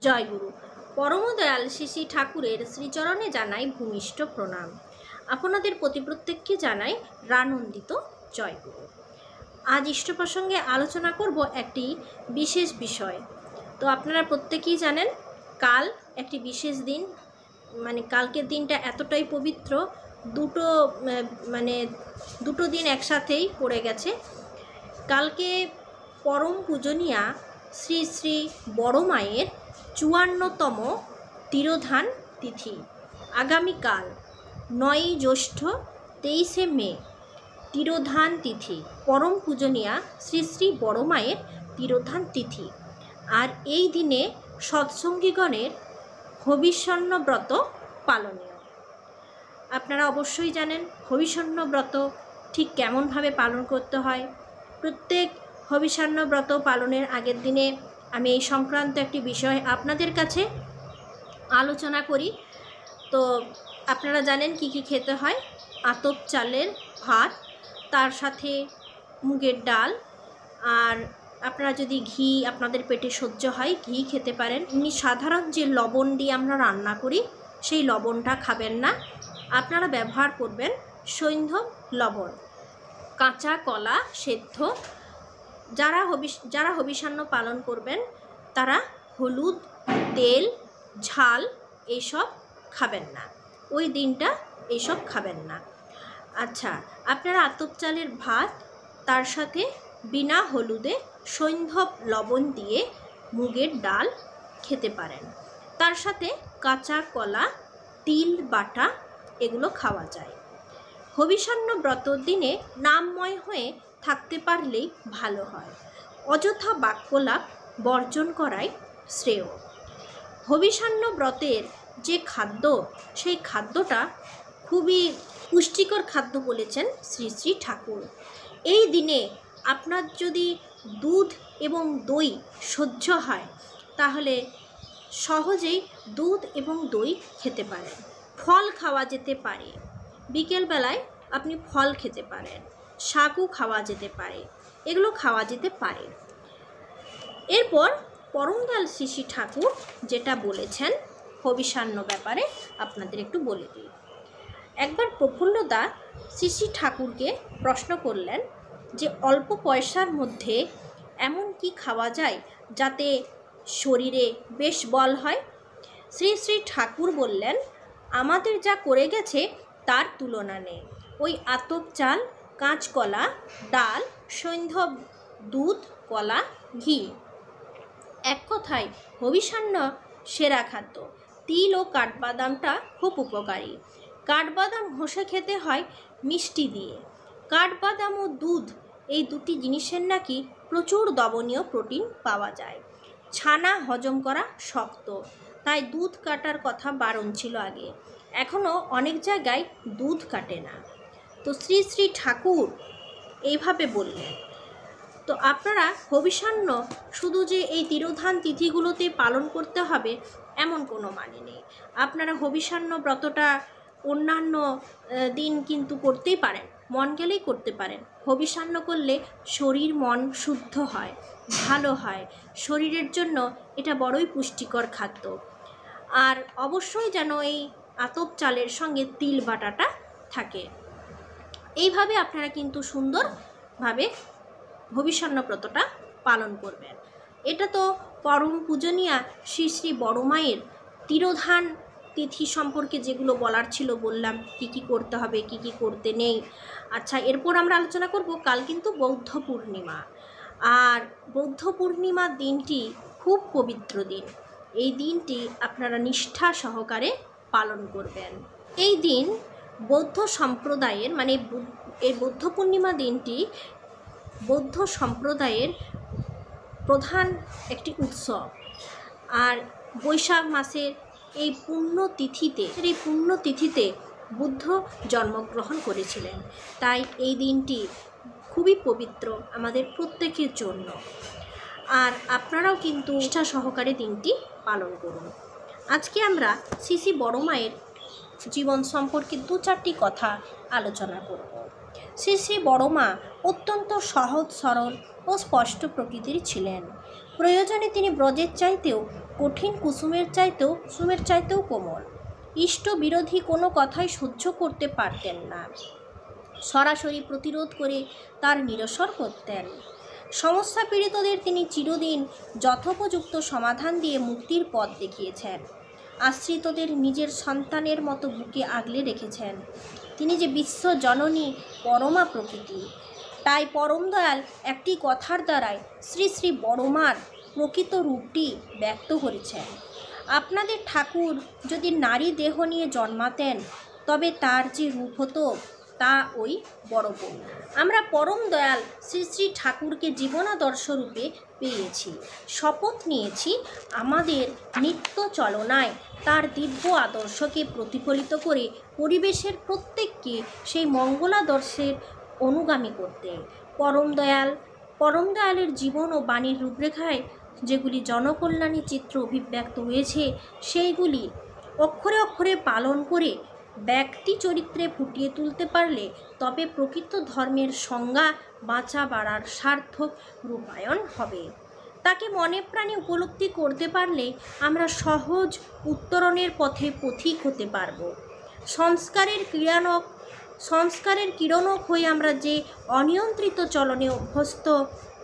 জয়গুরু। পরমদয়াল শ্রী শ্রী ঠাকুরের শ্রীচরণে জানাই ভূমিষ্ঠ প্রণাম। আপনাদের প্রতি প্রত্যেককে জানাই রানন্দিত জয়গুরু। আজ ইষ্ট প্রসঙ্গে আলোচনা করব একটি বিশেষ বিষয়। তো আপনারা প্রত্যেকেই জানেন কাল একটি বিশেষ দিন, কালকের দিনটা এতটাই পবিত্র, দুটো দিন একসাথেই পড়ে গেছে। কালকে পরম পূজনীয়া শ্রী শ্রী বড় মায়ের ৫৪তম তিরোধান তিথি। আগামীকাল ৯ই জ্যৈষ্ঠ ২৩শে মে তিরোধান তিথি, পরম পূজনীয়া শ্রী শ্রী বড় মায়ের তিরোধান তিথি। আর এই দিনে সৎসঙ্গীগণের হবিষ্যান্ন ব্রত পালনীয়। আপনারা অবশ্যই জানেন হবিষ্যান্ন ব্রত ঠিক কেমনভাবে পালন করতে হয়। প্রত্যেক হবিষ্যান্ন ব্রত পালনের আগের দিনে আমি এই সংক্রান্ত একটি বিষয় আপনাদের কাছে আলোচনা করি। তো আপনারা জানেন কি কি খেতে হয়। আতপ চালের ভাত, তার সাথে মুগের ডাল, আর আপনারা যদি ঘি আপনাদের পেটে সহ্য হয় ঘি খেতে পারেন। এমনি সাধারণ যে লবণ দিয়ে আমরা রান্না করি সেই লবণটা খাবেন না, আপনারা ব্যবহার করবেন সৈন্ধব লবণ। কাঁচা কলা সেদ্ধ। যারা হবিষ্যান্ন পালন করবেন তারা হলুদ, তেল, ঝাল এইসব খাবেন না, ওই দিনটা এইসব খাবেন না। আচ্ছা, আপনারা আতপ চালের ভাত, তার সাথে বিনা হলুদে সৈন্ধব লবণ দিয়ে মুগের ডাল খেতে পারেন। তার সাথে কাঁচা কলা, তিল বাটা এগুলো খাওয়া যায়। হবিষ্যান্ন ব্রতর দিনে নামময় হয়ে থাকতে পারলেই ভালো হয়। অযথা বাক্যলাপ বর্জন করাই শ্রেয়। হবিষ্যান্ন ব্রতের যে খাদ্য, সেই খাদ্যটা খুবই পুষ্টিকর খাদ্য বলেছেন শ্রী শ্রী ঠাকুর। এই দিনে আপনার যদি দুধ এবং দই সহ্য হয় তাহলে সহজেই দুধ এবং দই খেতে পারেন। ফল খাওয়া যেতে পারে, বিকেলবেলায় আপনি ফল খেতে পারেন, শাকও খাওয়া যেতে পারে, এগুলো খাওয়া যেতে পারে। এরপর পরমদয়াল শ্রী শ্রী ঠাকুর যেটা বলেছেন হবিষ্যান্ন ব্যাপারে আপনাদের একটু বলে দিই। একবার প্রফুল্লদা শ্রী শ্রী ঠাকুরকে প্রশ্ন করলেন যে অল্প পয়সার মধ্যে এমন কি খাওয়া যায় যাতে শরীরে বেশ বল হয়। শ্রী শ্রী ঠাকুর বললেন, আমাদের যা করে গেছে তার তুলনা নেই। ওই আতপ চাল, কাঁচকলা, ডাল, সৈন্ধব দুধ, কলা, ঘি, এক কথায় হবিষ্যান্ন সেরা খাদ্য। তিল ও কাঠবাদামটা খুব উপকারী। কাঠবাদাম ঘষে খেতে হয় মিষ্টি দিয়ে। কাঠবাদাম ও দুধ এই দুটি জিনিসের নাকি প্রচুর দ্রবণীয় প্রোটিন পাওয়া যায়। ছানা হজম করা শক্ত, তাই দুধ কাটার কথা বারণ ছিল আগে, এখনও অনেক জায়গায় দুধ কাটে না। তো শ্রী শ্রী ঠাকুর এইভাবে বললেন। তো আপনারা হবিষ্যান্ন শুধু যে এই তিরোধান তিথিগুলোতে পালন করতে হবে এমন কোনো মানে নেই। আপনারা হবিষ্যান্ন ব্রতটা অন্যান্য দিন কিন্তু করতেই পারেন, মন গেলেই করতে পারেন। হবিষ্যান্ন করলে শরীর মন শুদ্ধ হয়, ভালো হয়, শরীরের জন্য এটা বড়ই পুষ্টিকর খাদ্য। আর অবশ্যই যেন এই আতপ চালের সঙ্গে তিল বাটাটা থাকে। এইভাবে আপনারা কিন্তু সুন্দরভাবে হবিষ্যান্ন ব্রতটা পালন করবেন। এটা তো পরম পূজনীয়া শ্রী শ্রী বড় মায়ের তিরোধান তিথি সম্পর্কে যেগুলো বলার ছিল বললাম, কি কি করতে হবে, কি কি করতে নেই। আচ্ছা, এরপর আমরা আলোচনা করব কাল কিন্তু বৌদ্ধ পূর্ণিমা। আর বৌদ্ধ পূর্ণিমার দিনটি খুব পবিত্র দিন। এই দিনটি আপনারা নিষ্ঠা সহকারে পালন করবেন। এই দিন বৌদ্ধ সম্প্রদায়ের এই বৌদ্ধ পূর্ণিমা দিনটি বৌদ্ধ সম্প্রদায়ের প্রধান একটি উৎসব। আর বৈশাখ মাসের এই পুণ্যতিথিতে বুদ্ধ জন্মগ্রহণ করেছিলেন, তাই এই দিনটি খুবই পবিত্র আমাদের প্রত্যেকের জন্য। আর আপনারাও কিন্তু নিষ্ঠা সহকারে দিনটি পালন করুন। আজকে আমরা শ্রী শ্রী বড় মায়ের জীবন সম্পর্কে ২-৪টি কথা আলোচনা করব। শ্রী শ্রী বড় মা অত্যন্ত সহজ সরল ও স্পষ্ট প্রকৃতির ছিলেন। প্রয়োজনে তিনি ব্রজের চাইতেও কঠিন কুসুমের চাইতেও কোমল। ইষ্ট বিরোধী কোনো কথাই সহ্য করতে পারতেন না, সরাসরি প্রতিরোধ করে তার নিরসন করতেন। সমস্যা পীড়িতদের তিনি চিরদিন যথোপযুক্ত সমাধান দিয়ে মুক্তির পথ দেখিয়েছেন। আশ্রিতদের নিজের সন্তানের মতো বুকে আগলে রেখেছেন। তিনি যে বিশ্ব জননী পরমা প্রকৃতি, তাই পরম দয়াল একটি কথার দ্বারাই শ্রী শ্রী বড়মার প্রকৃত রূপটি ব্যক্ত করেছেন। আপনাদের ঠাকুর যদি নারী দেহ নিয়ে জন্মাতেন তবে তার যে রূপ হতো তা ওই বড় বউ। আমরা পরম দয়াল শ্রী শ্রী ঠাকুরকে জীবনাদর্শ রূপে পেয়েছি, শপথ নিয়েছি আমাদের নিত্য চলনায় তার দিব্য আদর্শকে প্রতিফলিত করে পরিবেশের প্রত্যেককে সেই মঙ্গলাদর্শের অনুগামী করতে। পরম দয়ালের জীবন ও বাণীর রূপরেখায় যেগুলি জনকল্যাণী চিত্র অভিব্যক্ত হয়েছে সেইগুলি অক্ষরে অক্ষরে পালন করে ব্যক্তি চরিত্রে ফুটিয়ে তুলতে পারলে তবে প্রকৃত ধর্মের সংজ্ঞা বাঁচা বাড়ার সার্থক রূপায়ণ হবে। তাকে মনে প্রাণে উপলব্ধি করতে পারলে আমরা সহজ উত্তরণের পথে পথিক হতে পারব। সংস্কারের কিরণক হয়ে আমরা যে অনিয়ন্ত্রিত চলনে অভ্যস্ত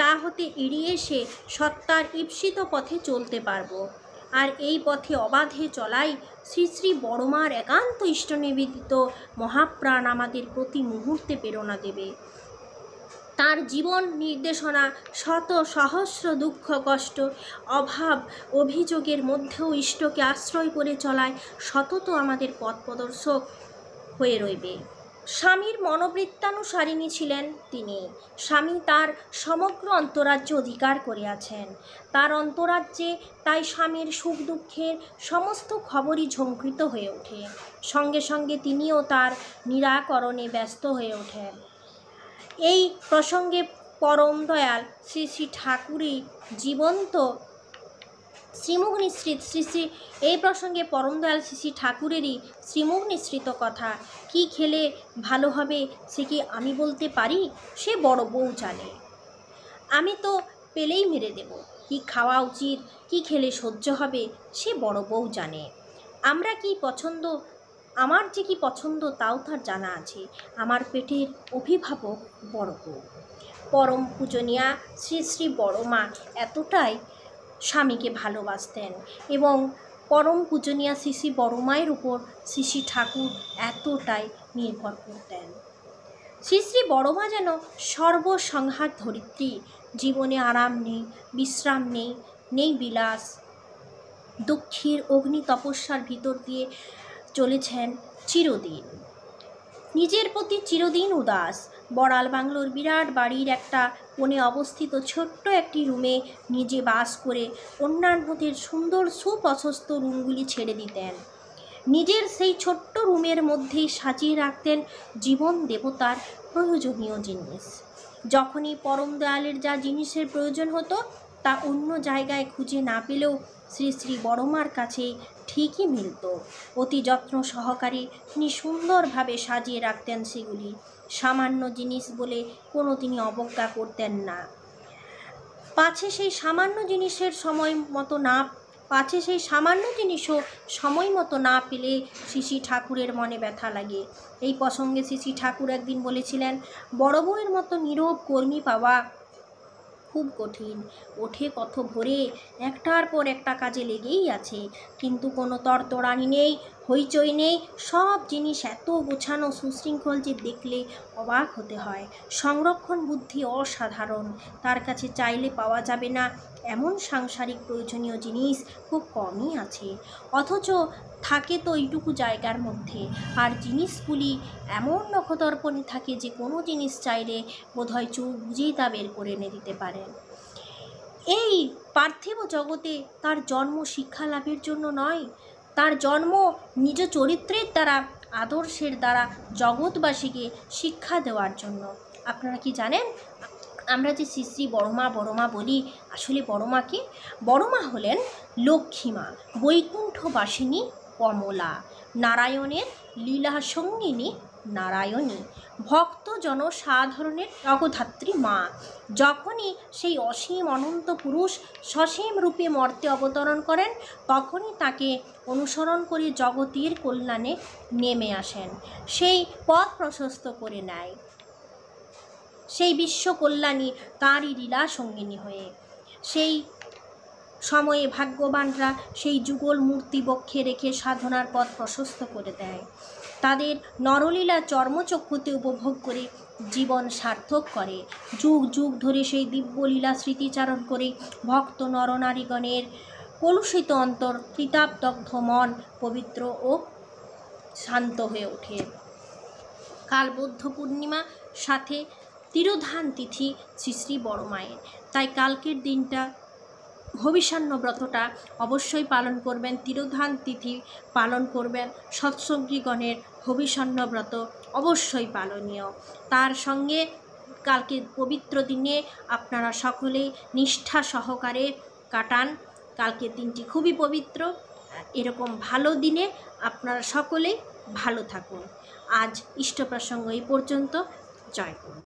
তা হতে এড়িয়ে এসে সত্তার ঈপ্সিত পথে চলতে পারব। আর এই পথে অবাধে চলাই শ্রী শ্রী বড়মার একান্ত ইষ্টনিবেদিত মহাপ্রাণ আমাদের প্রতি মুহূর্তে প্রেরণা দেবে। তার জীবন নির্দেশনা শত সহস্র দুঃখ কষ্ট অভাব অভিযোগের মধ্যেও ইষ্টকে আশ্রয় করে চলায় সতত আমাদের পথ প্রদর্শক হয়ে রইবে। স্বামীর মনোবৃত্তানুসারিণী ছিলেন তিনি। স্বামী তার সমগ্র অন্তরাজ্য অধিকার করিয়াছেন। তার অন্তরাজ্যে তাই স্বামীর সুখ দুঃখের সমস্ত খবরই ঝঙ্কৃত হয়ে ওঠে। সঙ্গে সঙ্গে তিনিও তার নিরাকরণে ব্যস্ত হয়ে ওঠেন। এই প্রসঙ্গে পরম দয়াল শ্রী শ্রী ঠাকুরই জীবন্ত শ্রীমুখ নিঃসৃত এই প্রসঙ্গে পরম দয়াল শ্রী শ্রী ঠাকুরেরই শ্রীমুখ নিঃসৃত কথা। কি খেলে ভালো হবে সে কি আমি বলতে পারি? সে বড় বউ জানে। আমি তো পেলেই মেরে দেব। কি খাওয়া উচিত, কি খেলে সহ্য হবে সে বড় বউ জানে। আমার যে কি পছন্দ তাও তার জানা আছে। আমার পেটের অভিভাবক বড় বউ। পরম পূজনীয়া শ্রী শ্রী বড়মা এতটাই স্বামীকে ভালোবাসতেন এবং পরম পূজনীয়া শ্রী শ্রী বড়মায়ের উপর শ্রী শ্রী ঠাকুর এতটাই নির্ভর করতেন। শ্রী শ্রী বড়মা যেন সর্বসংহার ধরিত্রী। জীবনে আরাম নেই, বিশ্রাম নেই, নেই বিলাস। দুঃখের অগ্নি তপস্যার ভিতর দিয়ে চলেছেন চিরদিন। নিজের প্রতি চিরদিন উদাস। বড়াল বাংলোর বিরাট বাড়ির একটা কোণে অবস্থিত ছোট্ট একটি রুমে নিজে বাস করে অন্যান্যদের সুন্দর সুপ্রশস্ত রুমগুলি ছেড়ে দিতেন। নিজের সেই ছোট্ট রুমের মধ্যেই সাজিয়ে রাখতেন জীবন দেবতার প্রয়োজনীয় জিনিস। যখনই পরম দয়ালের যা জিনিসের প্রয়োজন হতো তা অন্য জায়গায় খুঁজে না পেলেও শ্রী শ্রী বড়মার কাছে ঠিকই মিলত। অতি যত্ন সহকারে তিনি সুন্দরভাবে সাজিয়ে রাখতেন সেগুলি। সামান্য জিনিস বলে কোনো তিনি অবজ্ঞা করতেন না। পাছে সেই সামান্য জিনিসও সময় মতো না পেলে শ্রী শ্রী ঠাকুরের মনে ব্যথা লাগে। এই প্রসঙ্গে শ্রী শ্রী ঠাকুর একদিন বলেছিলেন, বড় বউয়ের মতো নীরব কর্মী পাওয়া খুব কঠিন। ওঠে কত ভোরে, একটার পর একটা কাজে লেগেই আছে, কিন্তু কোনো তরতরানি নেই, হইচই নেই। সব জিনিস এত গোছানো সুশৃঙ্খল যে দেখলে অবাক হতে হয়। সংরক্ষণ বুদ্ধি অসাধারণ। তার কাছে চাইলে পাওয়া যাবে না এমন সাংসারিক প্রয়োজনীয় জিনিস খুব কমই আছে, অথচ থাকে তো এইটুকু জায়গার মধ্যে। আর জিনিসগুলি এমন নখদর্পণে থাকে যে কোনো জিনিস চাইলে বোধহয় চোখ বুঝেই তা বের করে এনে দিতে পারেন। এই পার্থিব জগতে তার জন্ম শিক্ষা লাভের জন্য নয়, তার জন্ম নিজ চরিত্রের দ্বারা, আদর্শের দ্বারা জগৎবাসীকে শিক্ষা দেওয়ার জন্য। আপনারা কি জানেন, আমরা যে শ্রী শ্রী বড়মা বলি, আসলে বড়মা হলেন লক্ষ্মীমা, বৈকুণ্ঠবাসিনী কমলা, নারায়ণের লীলা সঙ্গিনী নারায়ণী, ভক্ত জনসাধারণের জগদ্ধাত্রী মা। যখনই সেই অসীম অনন্ত পুরুষ সসীম রূপে মর্তে অবতরণ করেন, তখনই তাকে অনুসরণ করে জগতের কল্যাণে নেমে আসেন, সেই পথ প্রশস্ত করে নেয়, সেই বিশ্ব কল্যাণী তাঁরই লীলা সঙ্গিনী হয়ে। সেই সময়ে ভাগ্যবানরা সেই যুগল মূর্তি বক্ষে রেখে সাধনার পথ প্রশস্ত করে দেয়, তাদের নরলীলা চর্মচক্ষুতে উপভোগ করে জীবন সার্থক করে। যুগ যুগ ধরে সেই দিব্যলীলা স্মৃতিচারণ করে ভক্ত নরনারীগণের কলুষিত অন্তর, ত্রিতাপদগ্ধ মন পবিত্র ও শান্ত হয়ে ওঠে। কাল বৌদ্ধ পূর্ণিমা, সাথে তিরোধান তিথি শ্রী শ্রী বড় মায়ের। তাই কালকের দিনটা হবিষান্ন ব্রতটা অবশ্যই পালন করবেন, তিরোধান তিথি পালন করবেন, সৎসঙ্গীগণের হবিষান্ন ব্রত অবশ্যই পালনীয়। তার সঙ্গে কালকে পবিত্র দিনে আপনারা সকলেই নিষ্ঠা সহকারে কাটান। কালকের দিনটি খুবই পবিত্র। এরকম ভালো দিনে আপনারা সকলেই ভালো থাকুন। আজ ইষ্ট প্রসঙ্গ এই পর্যন্ত। জয় গুরু।